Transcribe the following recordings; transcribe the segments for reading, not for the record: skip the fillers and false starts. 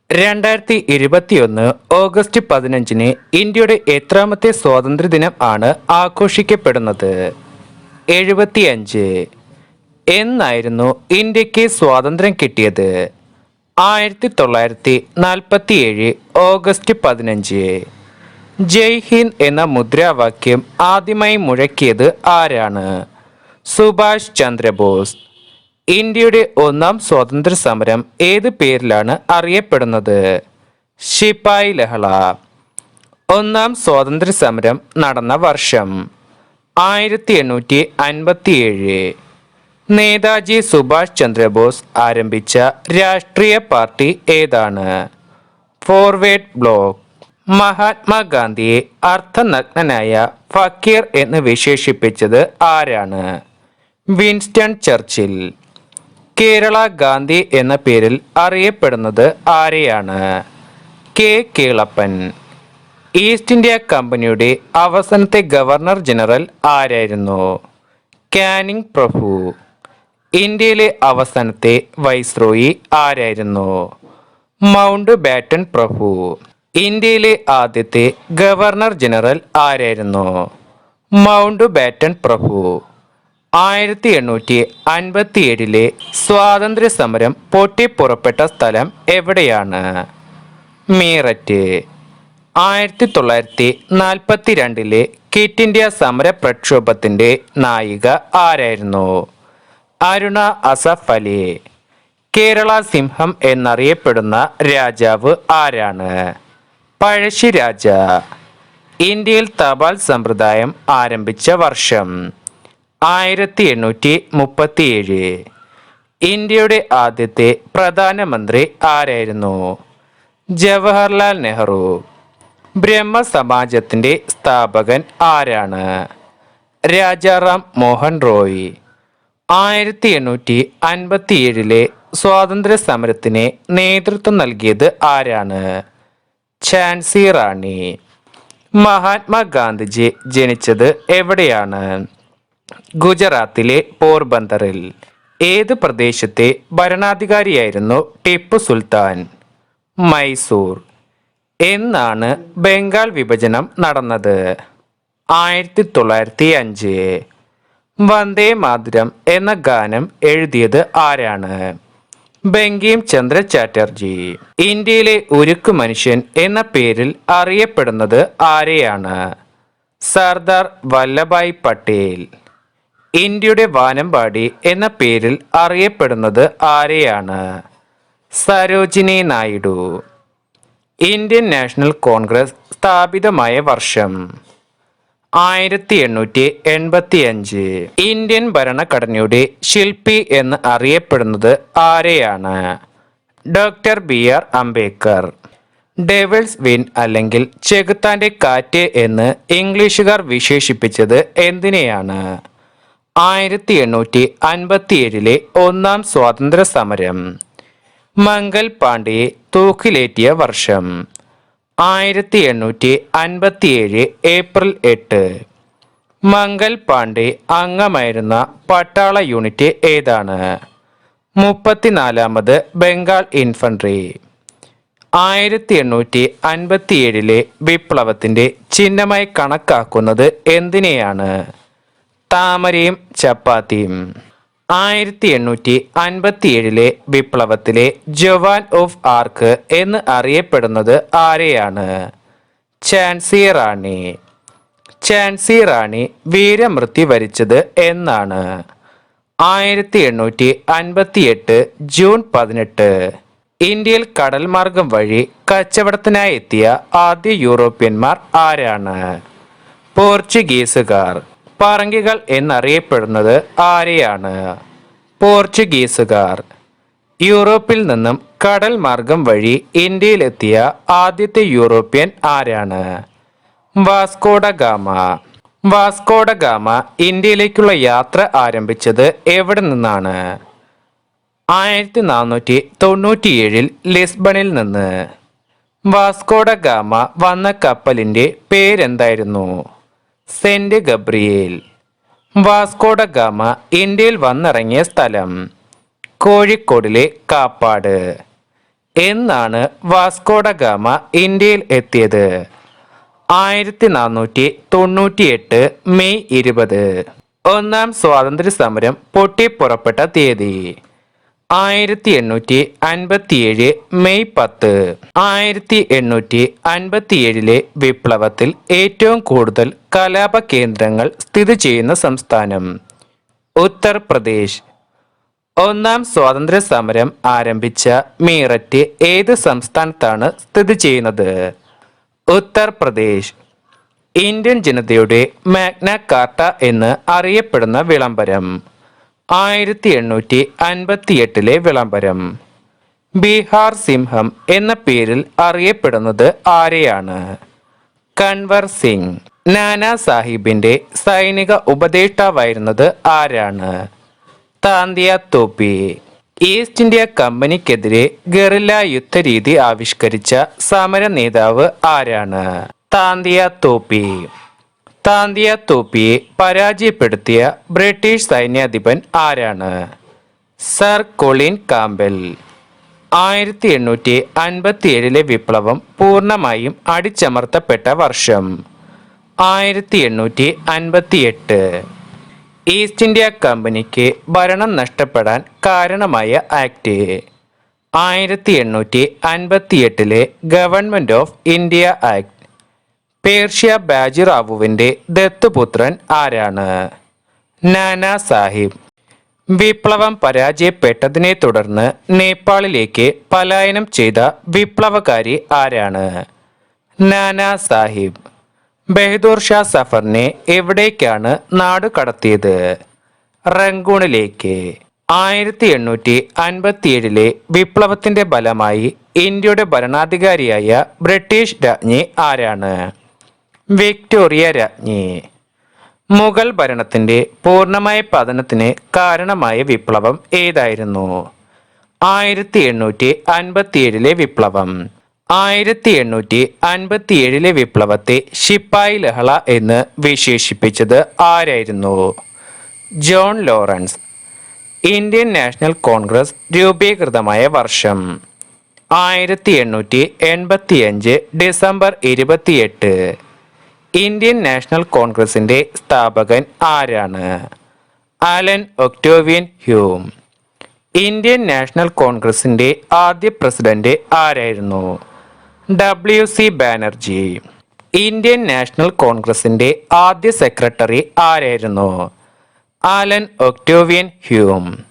2021 August 15 ഇന്ത്യയുടെ എത്രാമത്തെ സ്വാതന്ത്ര്യദിനം ആണ് ആഘോഷിക്കപ്പെടുന്നത്? 75. എന്നായിരുന്നു ഇന്ത്യക്ക് സ്വാതന്ത്ര്യം കിട്ടിയത്? 1947 ഓഗസ്റ്റ് 15. ജയ് ഹിന്ദ് എന്ന മുദ്രാവാക്യം ആദ്യമായി മുഴക്കിയത് ആരാണ്? സുഭാഷ് ചന്ദ്രബോസ്. ഇന്ത്യയുടെ ഒന്നാം സ്വാതന്ത്ര്യ സമരം ഏത് പേരിലാണ് അറിയപ്പെടുന്നത്? ശിപായി ലഹള. ഒന്നാം സ്വാതന്ത്ര്യ സമരം നടന്ന വർഷം 1857. നേതാജി സുഭാഷ് ചന്ദ്രബോസ് ആരംഭിച്ച രാഷ്ട്രീയ പാർട്ടി ഏതാണ്? Forward block. മഹാത്മാഗാന്ധിയെ അർദ്ധനഗ്നനായ ഫക്കീർ എന്ന് വിശേഷിപ്പിച്ചത് ആരാണ്? Winston Churchill. കേരള ഗാന്ധി എന്ന പേരിൽ അറിയപ്പെടുന്നത് ആരെയാണ്? കെ കേളപ്പൻ. ഈസ്റ്റ് ഇന്ത്യ കമ്പനിയുടെ അവസാനത്തെ ഗവർണർ ജനറൽ ആരായിരുന്നു? കാനിങ് പ്രഭു. ഇന്ത്യയിലെ അവസാനത്തെ വൈസ്രോയി ആരായിരുന്നു? മൗണ്ട് ബാറ്റൺ പ്രഭു. ഇന്ത്യയിലെ ആദ്യത്തെ ഗവർണർ ജനറൽ ആരായിരുന്നു? മൗണ്ട് ബാറ്റൺ പ്രഭു. 1857 സ്വാതന്ത്ര്യ സമരം പൊട്ടിപ്പുറപ്പെട്ട സ്ഥലം എവിടെയാണ്? മീററ്റ്. 1942 ക്വിറ്റ് ഇന്ത്യ സമര പ്രക്ഷോഭത്തിന്റെ നായിക ആരായിരുന്നു? അരുണ അസഫ് അലി. കേരള സിംഹം എന്നറിയപ്പെടുന്ന രാജാവ് ആരാണ്? പഴശ്ശിരാജ. ഇന്ത്യയിൽ തപാൽ സമ്പ്രദായം ആരംഭിച്ച വർഷം 1837. ഇന്ത്യയുടെ ആദ്യത്തെ പ്രധാനമന്ത്രി ആരായിരുന്നു? ജവഹർലാൽ നെഹ്റു. ബ്രഹ്മസമാജത്തിന്റെ സ്ഥാപകൻ ആരാണ്? രാജാറാം മോഹൻ റോയ്. 1857 സ്വാതന്ത്ര്യ സമരത്തിന് നേതൃത്വം നൽകിയത് ആരാണ്? ഝാൻസി റാണി. മഹാത്മാഗാന്ധിജി ജനിച്ചത് എവിടെയാണ്? ഗുജറാത്തിലെ പോർബന്തറിൽ. ഏത് പ്രദേശത്തെ ഭരണാധികാരിയായിരുന്നു ടിപ്പു സുൽത്താൻ? മൈസൂർ. എന്നാണ് ബംഗാൾ വിഭജനം നടന്നത്? 1905. വന്ദേ മാതരം എന്ന ഗാനം എഴുതിയത് ആരാണ്? ബങ്കിം ചന്ദ്ര ചാറ്റർജി. ഇന്ത്യയിലെ ഉരുക്കു മനുഷ്യൻ എന്ന പേരിൽ അറിയപ്പെടുന്നത് ആരെയാണ്? സർദാർ വല്ലഭായ് പട്ടേൽ. ഇന്ത്യയുടെ വാനമ്പാടി എന്ന പേരിൽ അറിയപ്പെടുന്നത് ആരെയാണ്? Sarojini Naidu. Indian national Congress സ്ഥാപിതമായ വർഷം 1885. ഇന്ത്യൻ ഭരണഘടനയുടെ ശില്പി എന്ന് അറിയപ്പെടുന്നത് ആരെയാണ്? Doctor BR Ambedkar. Devil's wind അല്ലെങ്കിൽ ചെകുത്താന്റെ കാറ്റ് എന്ന് ഇംഗ്ലീഷുകാർ വിശേഷിപ്പിച്ചത് എന്തിനെയാണ്? 1857 ഒന്നാം സ്വാതന്ത്ര്യ സമരം. മംഗൽ പാണ്ഡെയെ തൂക്കിലേറ്റിയ വർഷം 1857 ഏപ്രിൽ 8. മംഗൽ പാണ്ഡെ അംഗമായിരുന്ന പട്ടാള യൂണിറ്റ് ഏതാണ്? 34ാമത് ബംഗാൾ ഇൻഫൻട്രി. 1857 വിപ്ലവത്തിന്റെ ചിഹ്നമായി കണക്കാക്കുന്നത് എന്തിനെയാണ്? താമരയും ചപ്പാത്തിയും. 1857 വിപ്ലവത്തിലെ ജവാൻ ഓഫ് ആർക്ക് എന്ന് അറിയപ്പെടുന്നത് ആരെയാണ്? ഝാൻസി റാണി. ഝാൻസി റാണി വീരമൃത്യു വരിച്ചത് എന്നാണ്? 1858 ജൂൺ 18. ഇന്ത്യയിൽ കടൽ മാർഗം വഴി കച്ചവടത്തിനായി എത്തിയ ആദ്യ യൂറോപ്യന്മാർ ആരാണ്? പോർച്ചുഗീസുകാർ. പറങ്കികൾ എന്നറിയപ്പെടുന്നത് ആരെയാണ്? പോർച്ചുഗീസുകാർ. യൂറോപ്പിൽ നിന്നും കടൽ മാർഗം വഴി ഇന്ത്യയിലെത്തിയ ആദ്യത്തെ യൂറോപ്യൻ ആരാണ്? Vasco da gamma. വാസ്കോഡ ഗാമ ഇന്ത്യയിലേക്കുള്ള യാത്ര ആരംഭിച്ചത് എവിടെ നിന്നാണ്? 1497 ലിസ്ബണിൽ നിന്ന്. വാസ്കോഡ ഗാമ വന്ന കപ്പലിന്റെ പേരെന്തായിരുന്നു? Saint Gabriel. വാസ്കോഡ ഗാമ ഇന്ത്യയിൽ വന്നിറങ്ങിയ സ്ഥലം കോഴിക്കോടിലെ കാപ്പാട്. എന്നാണ് വാസ്കോഡ ഗാമ ഇന്ത്യയിൽ എത്തിയത്? 1498 മെയ് 20. ഒന്നാം സ്വാതന്ത്ര്യ സമരം പൊട്ടിപ്പുറപ്പെട്ട തീയതി? 1857 മെയ് 10. 1857 വിപ്ലവത്തിൽ ഏറ്റവും കൂടുതൽ കലാപ കേന്ദ്രങ്ങൾ സ്ഥിതി ചെയ്യുന്ന സംസ്ഥാനം? ഉത്തർപ്രദേശ്. ഒന്നാം സ്വാതന്ത്ര്യ സമരം ആരംഭിച്ച മീററ്റ് ഏത് സംസ്ഥാനത്താണ് സ്ഥിതി ചെയ്യുന്നത്? ഉത്തർപ്രദേശ്. ഇന്ത്യൻ ജനതയുടെ മാഗ്ന കാർട്ട എന്ന് അറിയപ്പെടുന്ന വിളംബരം? 1858 വിളംബരം. ബീഹാർ സിംഹം എന്ന പേരിൽ അറിയപ്പെടുന്നത് ആരെയാണ്? കൻവർ സിംഗ്. നാനാ സാഹിബിന്റെ സൈനിക ഉപദേഷ്ടാവായിരുന്നത് ആരാണ്? Tantia Tope. East India കമ്പനിക്കെതിരെ guerrilla യുദ്ധരീതി ആവിഷ്കരിച്ച സമര നേതാവ് ആരാണ്? താന്തിയ തോപ്പി. താന്തിയ തോപ്പിയെ പരാജയപ്പെടുത്തിയ ബ്രിട്ടീഷ് സൈന്യാധിപൻ ആരാണ്? Sir Colin Campbell. 1857 വിപ്ലവം പൂർണ്ണമായും അടിച്ചമർത്തപ്പെട്ട വർഷം? 1858. ഈസ്റ്റ് ഇന്ത്യ കമ്പനിക്ക് ഭരണം നഷ്ടപ്പെടാൻ കാരണമായ act? 1858 government of India act. Persia ബാജിറാവുവിന്റെ ദത്തുപുത്രൻ ആരാണ്? നാനാ സാഹിബ്. വിപ്ലവം പരാജയപ്പെട്ടതിനെ തുടർന്ന് നേപ്പാളിലേക്ക് പലായനം ചെയ്ത വിപ്ലവകാരി ആരാണ്? നാനാ സാഹിബ്. ബഹദൂർ ഷാ സഫറിനെ എവിടേക്കാണ് നാടുകടത്തിയത്? റങ്കൂണിലേക്ക്. 1857 വിപ്ലവത്തിന്റെ ഫലമായി ഇന്ത്യയുടെ ഭരണാധികാരിയായ ബ്രിട്ടീഷ് രാജ്ഞി ആരാണ്? വിക്ടോറിയ രാജ്ഞി. മുഗൾ ഭരണത്തിന്റെ പൂർണ്ണമായ പതനത്തിന് കാരണമായ വിപ്ലവം ഏതായിരുന്നു? 1857 വിപ്ലവം. 1857 വിപ്ലവത്തെ ശിപ്പായി ലഹള എന്ന് വിശേഷിപ്പിച്ചത് ആരായിരുന്നു? John Lawrence. Indian national congress രൂപീകൃതമായ വർഷം? 1885 ഡിസംബർ 28. ഇന്ത്യൻ നാഷണൽ കോൺഗ്രസിന്റെ സ്ഥാപകൻ ആരാണ്? Allan Octavian Hume. ഇന്ത്യൻ നാഷണൽ കോൺഗ്രസിന്റെ ആദ്യ പ്രസിഡന്റ് ആരായിരുന്നു? WC ബാനർജി. ഇന്ത്യൻ നാഷണൽ കോൺഗ്രസിന്റെ ആദ്യ സെക്രട്ടറി ആരായിരുന്നു? ആലൻ ഒക്ടോവിയൻ ഹ്യൂം.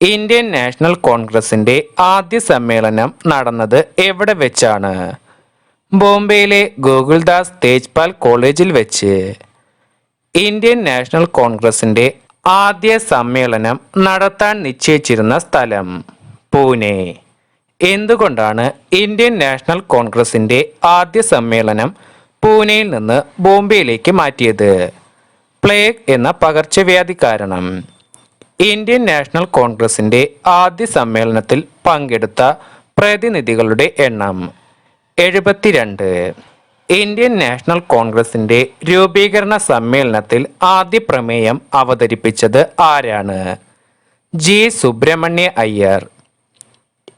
ഇന്ത്യൻ നാഷണൽ കോൺഗ്രസിന്റെ ആദ്യ സമ്മേളനം നടന്നത് എവിടെ വെച്ചാണ്? ബോംബെയിലെ ഗോകുൽദാസ് തേജ്പാൽ കോളേജിൽ വെച്ച്. ഇന്ത്യൻ നാഷണൽ കോൺഗ്രസിന്റെ ആദ്യ സമ്മേളനം നടത്താൻ നിശ്ചയിച്ചിരുന്ന സ്ഥലം? പൂനെ. എന്തുകൊണ്ടാണ് ഇന്ത്യൻ നാഷണൽ കോൺഗ്രസിന്റെ ആദ്യ സമ്മേളനം പൂനെയിൽ നിന്ന് ബോംബെയിലേക്ക് മാറ്റിയത്? പ്ലേഗ് എന്ന പകർച്ചവ്യാധി കാരണം. ഇന്ത്യൻ നാഷണൽ കോൺഗ്രസിന്റെ ആദ്യ സമ്മേളനത്തിൽ പങ്കെടുത്ത പ്രതിനിധികളുടെ എണ്ണം? 72. ഇന്ത്യൻ നാഷണൽ കോൺഗ്രസിന്റെ രൂപീകരണ സമ്മേളനത്തിൽ ആദ്യ പ്രമേയം അവതരിപ്പിച്ചത് ആരാണ്? G Subrahmanya Iyer.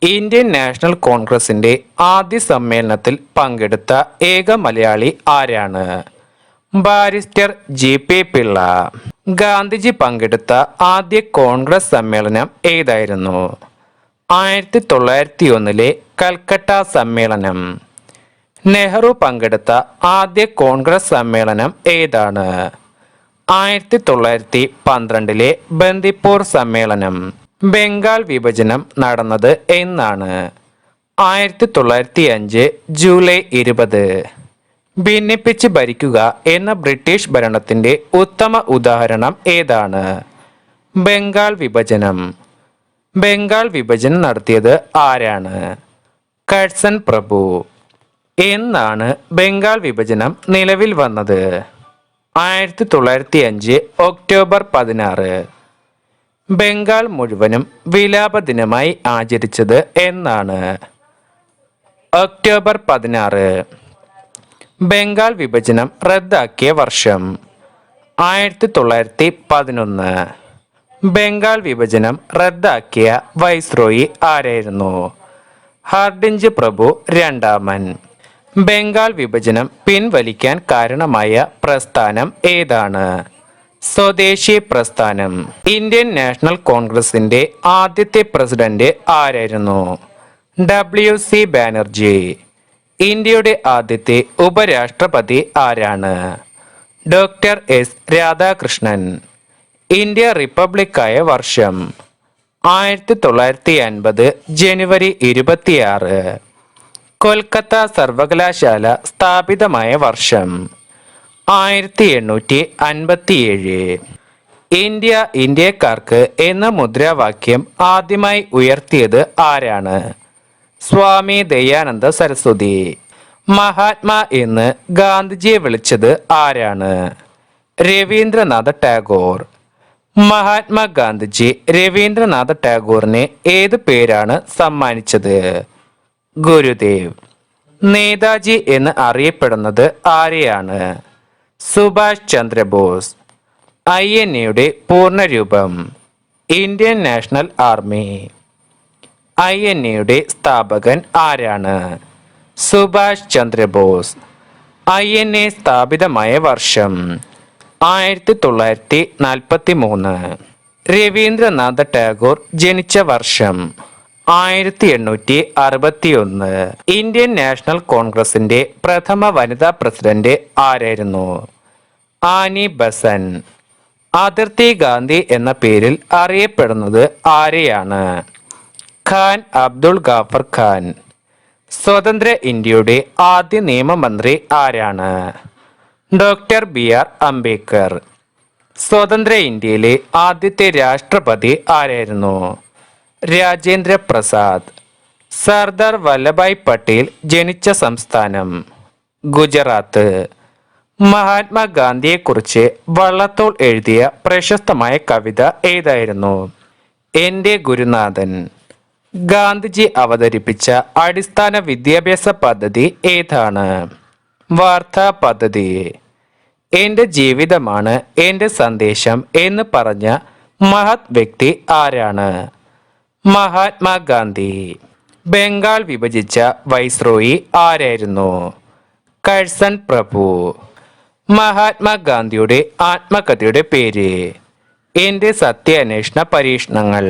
Indian national കോൺഗ്രസിന്റെ ആദ്യ സമ്മേളനത്തിൽ പങ്കെടുത്ത ഏക മലയാളി ആരാണ്? Barrister GP Pillai. ഗാന്ധിജി പങ്കെടുത്ത ആദ്യ കോൺഗ്രസ് സമ്മേളനം ഏതായിരുന്നു? 1901 കൽക്കട്ട സമ്മേളനം. നെഹ്റു പങ്കെടുത്ത ആദ്യ കോൺഗ്രസ് സമ്മേളനം ഏതാണ്? 1912 ബന്ദിപ്പൂർ സമ്മേളനം. ബംഗാൾ വിഭജനം നടന്നത് എന്നാണ്? 1905 ജൂലൈ 20. ഭിന്നിപ്പിച്ച് ഭരിക്കുക എന്ന ബ്രിട്ടീഷ് ഭരണത്തിന്റെ ഉത്തമ ഉദാഹരണം ഏതാണ്? ബംഗാൾ വിഭജനം. ബംഗാൾ വിഭജനം നടത്തിയത് ആരാണ്? കഴ്സൺ പ്രഭു. എന്നാണ് ബംഗാൾ വിഭജനം നിലവിൽ വന്നത്? 1905 ഒക്ടോബർ 16. ബംഗാൾ മുഴുവനും വിലാപ ദിനമായി ആചരിച്ചത് എന്നാണ്? ഒക്ടോബർ 16. ബംഗാൾ വിഭജനം റദ്ദാക്കിയ വർഷം? 1911. ബംഗാൾ വിഭജനം റദ്ദാക്കിയ വൈസ്രോയി ആരായിരുന്നു? ഹർഡിഞ്ച് പ്രഭു രണ്ടാമൻ. ബംഗാൾ വിഭജനം പിൻവലിക്കാൻ കാരണമായ പ്രസ്ഥാനം ഏതാണ്? സ്വദേശി പ്രസ്ഥാനം. ഇന്ത്യൻ നാഷണൽ കോൺഗ്രസിന്റെ ആദ്യത്തെ പ്രസിഡന്റ് ആരായിരുന്നു? WC ബാനർജി. ഇന്ത്യയുടെ ആദ്യത്തെ ഉപരാഷ്ട്രപതി ആരാണ്? Dr. S. രാധാകൃഷ്ണൻ. ഇന്ത്യ റിപ്പബ്ലിക്കായ വർഷം 1950 ജനുവരി 26. കൊൽക്കത്ത സർവകലാശാല സ്ഥാപിതമായ വർഷം 1857. ഇന്ത്യ ഇന്ത്യക്കാർക്ക് എന്ന മുദ്രാവാക്യം ആദ്യമായി ഉയർത്തിയത് ആരാണ്? സ്വാമി ദയാനന്ദ സരസ്വതി. മഹാത്മാ എന്ന് ഗാന്ധിജിയെ വിളിച്ചത് ആരാണ്? രവീന്ദ്രനാഥ ടാഗോർ. മഹാത്മാഗാന്ധിജി രവീന്ദ്രനാഥ ടാഗോറിന് ഏത് പേരാണ് സമ്മാനിച്ചത്? ഗുരുദേവ്. നേതാജി എന്ന് അറിയപ്പെടുന്നത് ആരെയാണ്? സുഭാഷ് ചന്ദ്രബോസ്. INA പൂർണ്ണരൂപം. Indian national army. INA സ്ഥാപകൻ ആരാണ്? സുഭാഷ് ചന്ദ്രബോസ്. INA സ്ഥാപിതമായ വർഷം 1943. രവീന്ദ്രനാഥ ടാഗോർ ജനിച്ച വർഷം 1861. ഇന്ത്യൻ നാഷണൽ കോൺഗ്രസിന്റെ പ്രഥമ വനിതാ പ്രസിഡന്റ് ആരായിരുന്നു? Annie Besant. അതിർത്തി ഗാന്ധി എന്ന പേരിൽ അറിയപ്പെടുന്നത് ആരെയാണ്? ഖാൻ അബ്ദുൾ ഗാഫർ ഖാൻ. സ്വതന്ത്ര ഇന്ത്യയുടെ ആദ്യ നിയമമന്ത്രി ആരാണ്? Dr. B.R. അംബേദ്കർ. സ്വതന്ത്ര ഇന്ത്യയിലെ ആദ്യത്തെ രാഷ്ട്രപതി ആരായിരുന്നു? രാജേന്ദ്ര പ്രസാദ്. സർദാർ വല്ലഭായ് പട്ടേൽ ജനിച്ച സംസ്ഥാനം? ഗുജറാത്ത്. മഹാത്മാഗാന്ധിയെക്കുറിച്ച് വള്ളത്തോൾ എഴുതിയ പ്രശസ്തമായ കവിത ഏതായിരുന്നു? എൻ്റെ ഗുരുനാഥൻ. ഗാന്ധിജി അവതരിപ്പിച്ച അടിസ്ഥാന വിദ്യാഭ്യാസ പദ്ധതി ഏതാണ്? വാർത്താ പദ്ധതി. എൻ്റെ ജീവിതമാണ് എൻ്റെ സന്ദേശം എന്ന് പറഞ്ഞ മഹത് വ്യക്തി ആരാണ്? മഹാത്മാഗാന്ധി. ബംഗാൾ വിഭജിച്ച വൈസ്രോയി ആരായിരുന്നു? കഴ്സൺ പ്രഭു. മഹാത്മാഗാന്ധിയുടെ ആത്മകഥയുടെ പേര്? എൻ്റെ സത്യാന്വേഷണ പരീക്ഷണങ്ങൾ.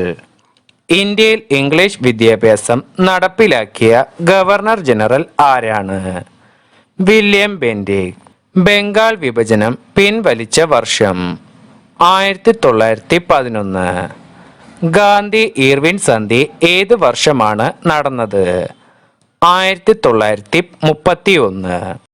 ഇന്ത്യയിൽ ഇംഗ്ലീഷ് വിദ്യാഭ്യാസം നടപ്പിലാക്കിയ ഗവർണർ ജനറൽ ആരാണ്? William Bentinck. ബംഗാൾ വിഭജനം പിൻവലിച്ച വർഷം 1911. ഗാന്ധി ഇർവിൻ സന്ധി ഏത് വർഷമാണ് നടന്നത്? 1931.